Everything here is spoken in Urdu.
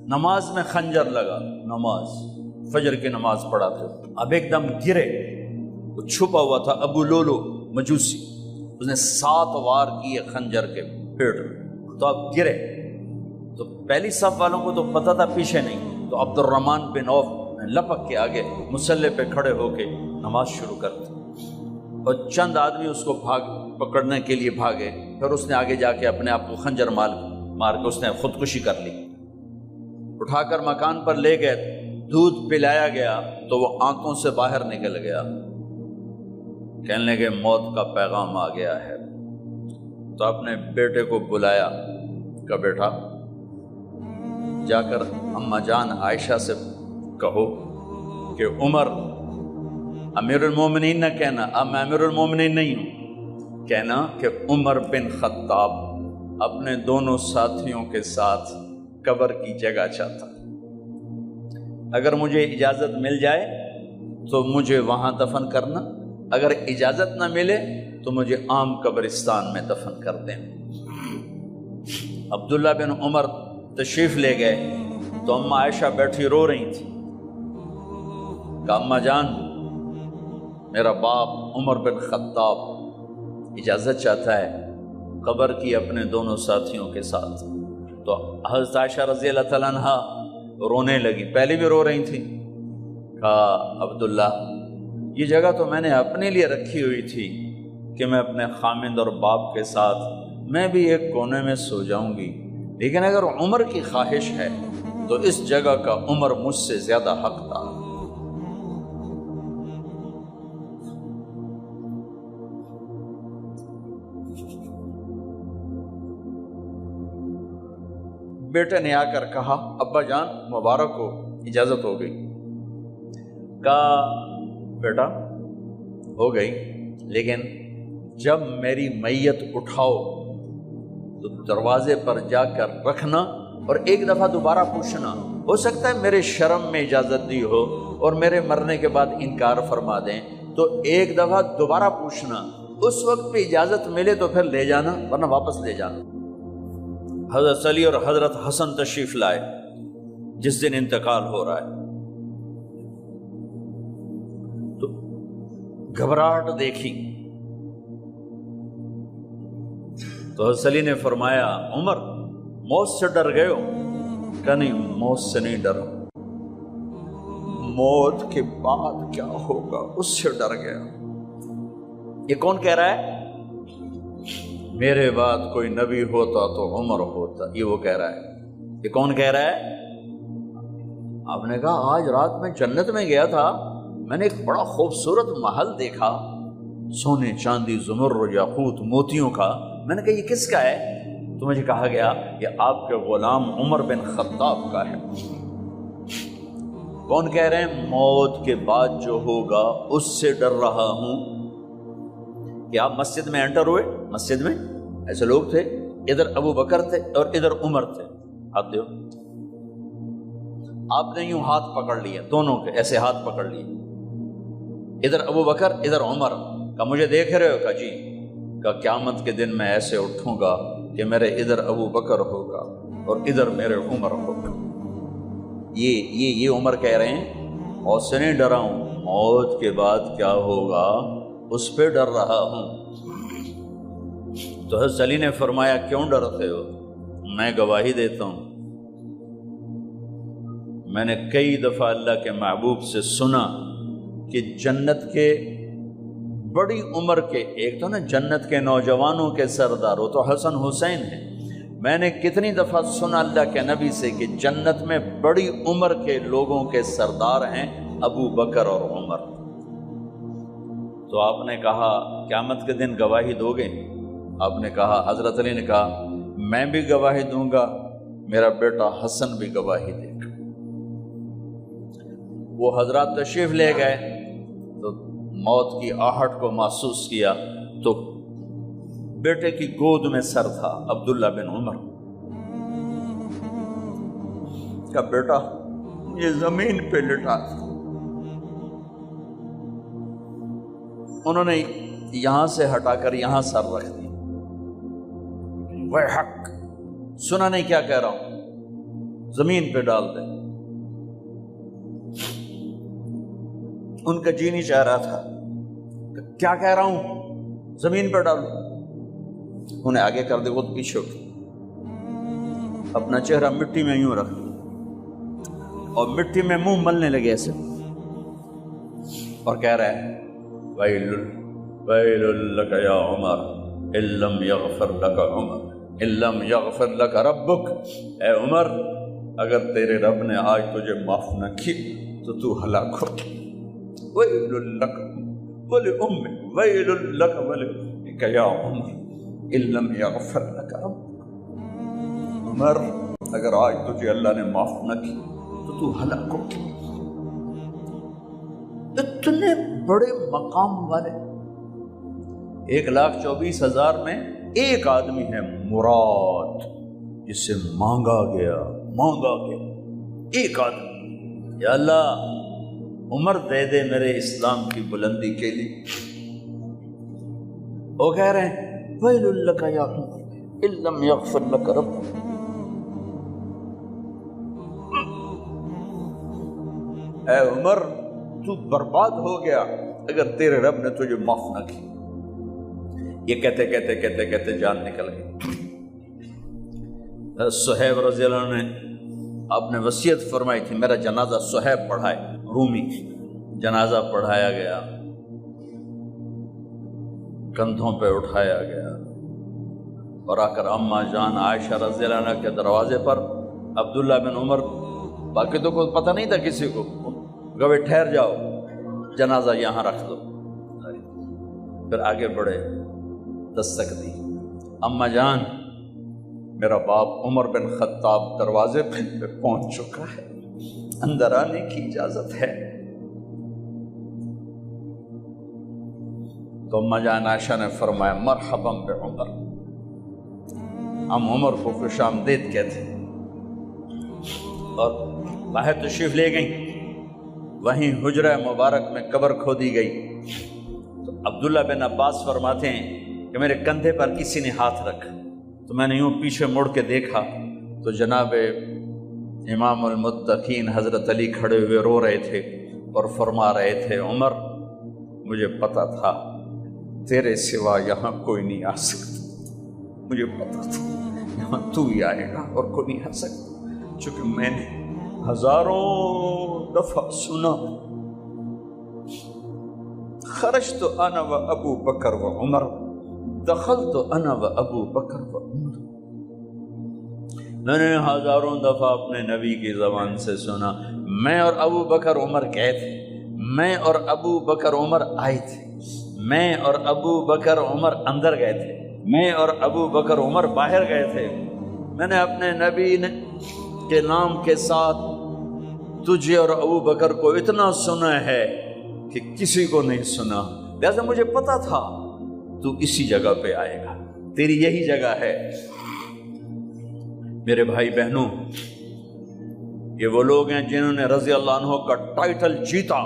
نماز میں خنجر لگا، نماز فجر کی نماز پڑھاتے، اب ایک دم گرے، وہ چھپا ہوا تھا ابو لولو مجوسی، اس نے 7 وار کیے خنجر کے پیٹ میں، تو اب گرے، تو پہلی صف والوں کو تو پتہ تھا پیچھے نہیں، تو عبد الرحمن بن عوف لپک کے آگے مصلی پہ کھڑے ہو کے نماز شروع کر دی، اور چند آدمی اس کو پکڑنے کے لیے بھاگے، پھر اس نے آگے جا کے اپنے آپ کو خنجر مار کے اس نے خودکشی کر لی، اٹھا کر مکان پر لے گئے، دودھ پلایا گیا تو وہ آنتوں سے باہر نکل گیا، کہنے لگے موت کا پیغام آ گیا ہے، تو اپنے بیٹے کو بلایا کہ بیٹا جا کر اماں جان عائشہ سے کہو کہ عمر امیر المومنین نہ کہنا، اب میں امیر المومنین نہیں ہوں، کہنا کہ عمر بن خطاب اپنے دونوں ساتھیوں کے ساتھ قبر کی جگہ چاہتا، اگر مجھے اجازت مل جائے تو مجھے وہاں دفن کرنا، اگر اجازت نہ ملے تو مجھے عام قبرستان میں دفن کر دیں۔ عبداللہ بن عمر تشریف لے گئے تو اماں عائشہ بیٹھی رو رہی تھی کہ اماں جان میرا باپ عمر بن خطاب اجازت چاہتا ہے قبر کی اپنے دونوں ساتھیوں کے ساتھ، تو حضرت عائشہ رضی اللہ تعالیٰ عنہ رونے لگی، پہلے بھی رو رہی تھی، کہا عبداللہ یہ جگہ تو میں نے اپنے لیے رکھی ہوئی تھی کہ میں اپنے خامند اور باپ کے ساتھ میں بھی ایک کونے میں سو جاؤں گی، لیکن اگر عمر کی خواہش ہے تو اس جگہ کا عمر مجھ سے زیادہ حقدار۔ بیٹے نے آ کر کہا ابا جان مبارک ہو، اجازت ہو گئی، کہا بیٹا ہو گئی، لیکن جب میری میت اٹھاؤ تو دروازے پر جا کر رکھنا اور ایک دفعہ دوبارہ پوچھنا، ہو سکتا ہے میرے شرم میں اجازت دی ہو اور میرے مرنے کے بعد انکار فرما دیں، تو ایک دفعہ دوبارہ پوچھنا، اس وقت پہ اجازت ملے تو پھر لے جانا ورنہ واپس لے جانا۔ حضرت علی اور حضرت حسن تشریف لائے جس دن انتقال ہو رہا ہے، تو گھبراہٹ دیکھی تو حضرت علی نے فرمایا عمر موت سے ڈر گئے ہو؟ کہ نہیں موت سے نہیں ڈرا، موت کے بعد کیا ہوگا اس سے ڈر گیا۔ یہ کون کہہ رہا ہے؟ میرے بعد کوئی نبی ہوتا تو عمر ہوتا، یہ وہ کہہ رہا ہے۔ یہ کون کہہ رہا ہے؟ آپ نے کہا آج رات میں جنت میں گیا تھا، میں نے ایک بڑا خوبصورت محل دیکھا، سونے چاندی زمرد یاقوت موتیوں کا، میں نے کہا یہ کس کا ہے؟ تو مجھے کہا گیا یہ آپ کے غلام عمر بن خطاب کا ہے۔ کون کہہ رہے ہیں؟ موت کے بعد جو ہوگا اس سے ڈر رہا ہوں۔ کہ آپ مسجد میں انٹر ہوئے، مسجد میں ایسے لوگ تھے، ادھر ابو بکر تھے اور ادھر عمر تھے، ہاتھ دیو، آپ نے یوں ہاتھ پکڑ لیے دونوں کے، ایسے ہاتھ پکڑ لیے، ادھر ابو بکر ادھر عمر، کہ مجھے دیکھ رہے ہو؟ کہ جی، کہ قیامت کے دن میں ایسے اٹھوں گا کہ میرے ادھر ابو بکر ہوگا اور ادھر میرے عمر ہوگا۔ یہ عمر کہہ رہے ہیں موت سے نہیں ڈرا ہوں، موت کے بعد کیا ہوگا اس پہ ڈر رہا ہوں۔ تو حضرت علی نے فرمایا کیوں ڈرتے ہو؟ میں گواہی دیتا ہوں، میں نے کئی دفعہ اللہ کے محبوب سے سنا کہ جنت کے بڑی عمر کے، ایک تو نا جنت کے نوجوانوں کے سردار، وہ تو حسن حسین ہیں، میں نے کتنی دفعہ سنا اللہ کے نبی سے کہ جنت میں بڑی عمر کے لوگوں کے سردار ہیں ابو بکر اور عمر۔ تو آپ نے کہا قیامت کے دن گواہی دو گے؟ آپ نے کہا، حضرت علی نے کہا میں بھی گواہی دوں گا، میرا بیٹا حسن بھی گواہی دے گا۔ وہ حضرات تشریف لے گئے تو موت کی آہٹ کو محسوس کیا تو بیٹے کی گود میں سر تھا عبداللہ بن عمر کا، بیٹا یہ زمین پہ لٹا تھا۔ انہوں نے یہاں سے ہٹا کر یہاں سر رکھ دیا۔ وہ حق سنا نہیں کیا کہہ رہا ہوں؟ زمین پہ ڈال دیں۔ ان کا جی نہیں چاہ رہا تھا کہ کیا کہہ رہا ہوں، زمین پہ ڈالو۔ انہیں آگے کر دے، وہ پیچھے اٹھ، اپنا چہرہ مٹی میں یوں رکھ اور مٹی میں منہ ملنے لگے ایسے، اور کہہ رہا ہے ویل لک یا عمر ان لم یغفر لک عمر ان لم یغفر لک ربک، اے عمر اگر تیرے رب نے آج تجھے معاف نہ کی تو ہلاک ہو۔ ویل لک ولأمک ویل لک ولأمک یا عمر ان لم یغفر لک ربک، عمر اگر آج تجھے اللہ نے معاف نہ کی تو ہلاک ہو۔ اتنے بڑے مقام والے 1,24,000 میں ایک آدمی ہے مراد، جسے مانگا گیا ایک آدمی، یا اللہ عمر دے دے میرے اسلام کی بلندی کے لیے۔ وہ کہہ رہے ہیں ویل لک یا عمر ان لم یغفر لک ربک، اے عمر تو برباد ہو گیا اگر تیرے رب نے تجھے معاف نہ کی۔ یہ کہتے کہتے جان نکل گئی۔ صہیب رضی اللہ عنہ نے آپ نے وصیت فرمائی تھی میرا جنازہ صہیب پڑھائے، رومی جنازہ پڑھایا گیا، کندھوں پہ اٹھایا گیا، اور آ کر اماں جان عائشہ رضی اللہ عنہ کے دروازے پر عبداللہ بن عمر، باقی تو کوئی پتہ نہیں تھا کسی کو، گوے ٹھہر جاؤ جنازہ یہاں رکھ دو، پھر آگے بڑھے، دستک دی، اماں جان میرا باپ عمر بن خطاب دروازے پہ پہنچ چکا ہے، اندر آنے کی اجازت ہے۔ تو اماں جان عائشہ نے فرمایا مرحبا بعمر، ہم عمر کو خوش آمدید کہتے، اور باہر تشریف لے گئیں۔ وہیں حجرہ مبارک میں قبر کھودی گئی تو عبداللہ بن عباس فرماتے ہیں کہ میرے کندھے پر کسی نے ہاتھ رکھا تو میں نے یوں پیچھے مڑ کے دیکھا تو جناب امام المتقین حضرت علی کھڑے ہوئے رو رہے تھے اور فرما رہے تھے عمر مجھے پتا تھا تیرے سوا یہاں کوئی نہیں آ سکتا، مجھے پتا تھا یہاں تو ہی آئے گا اور کوئی نہیں آ سکتا، چونکہ میں نے ہزاروں دفعہ سنا خرجت انا و ابو بکر و عمر دخلت انا و ابو بکر و عمر، میں نے ہزاروں دفعہ اپنے نبی کی زبان سے سنا میں اور ابو بکر عمر گئے تھے، میں اور ابو بکر عمر آئے تھے، میں اور ابو بکر عمر اندر گئے تھے، میں اور ابو بکر عمر باہر گئے تھے، میں نے اپنے نبی کے نام کے ساتھ تجھے اور ابو بکر کو اتنا سنا ہے کہ کسی کو نہیں سنا، لہذا مجھے پتا تھا تو اسی جگہ پہ آئے گا، تیری یہی جگہ ہے۔ میرے بھائی بہنوں، یہ وہ لوگ ہیں جنہوں نے رضی اللہ عنہ کا ٹائٹل جیتا۔